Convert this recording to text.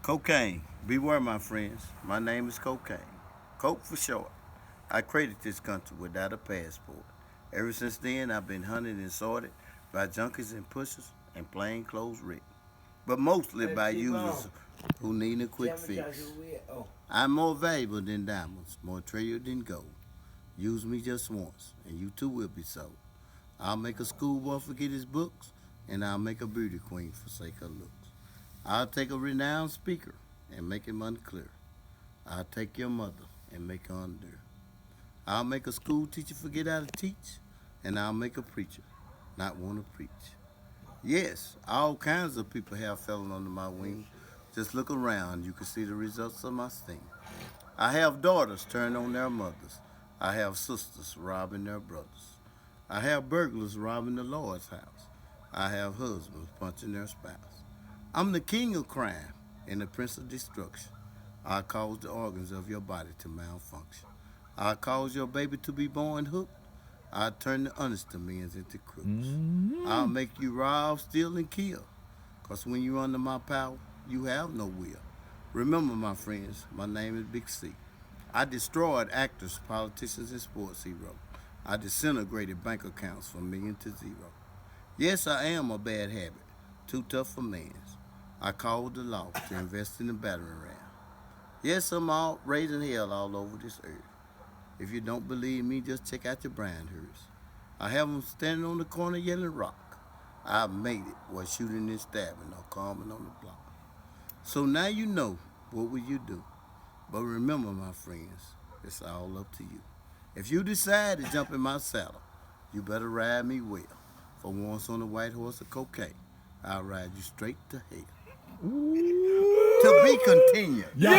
Cocaine. Beware, my friends. My name is Cocaine. Coke for short. I created this country without a passport. Ever since then, I've been hunted and sorted by junkies and pushers and plainclothes Rick, but mostly by users who need a quick fix. I'm more valuable than diamonds, more treasured than gold. Use me just once, and you too will be sold. I'll make a schoolboy forget his books, and I'll make a beauty queen forsake her looks. I'll take a renowned speaker and make him unclear. I'll take your mother and make her under. I'll make a school teacher forget how to teach, and I'll make a preacher not want to preach. Yes, all kinds of people have fallen under my wing. Just look around, you can see the results of my sting. I have daughters turn on their mothers. I have sisters robbing their brothers. I have burglars robbing the Lord's house. I have husbands punching their spouse. I'm the king of crime and the prince of destruction. I cause the organs of your body to malfunction. I cause your baby to be born hooked. I turn the honest men's into crooks. I'll make you rob, steal, and kill. 'Cause when you're under my power, you have no will. Remember, my friends, my name is Big C. I destroyed actors, politicians, and sports heroes. I disintegrated bank accounts from million to zero. Yes, I am a bad habit, too tough for mans. I called the law to invest in the battering ram. Yes, I'm out raising hell all over this earth. If you don't believe me, just check out your brand herds. I have them standing on the corner yelling rock. I made it while shooting and stabbing or calming on the block. So now you know what will you do. But remember, my friends, it's all up to you. If you decide to jump in my saddle, you better ride me well. For once on a white horse of cocaine, I'll ride you straight to hell. To be continued. Yeah.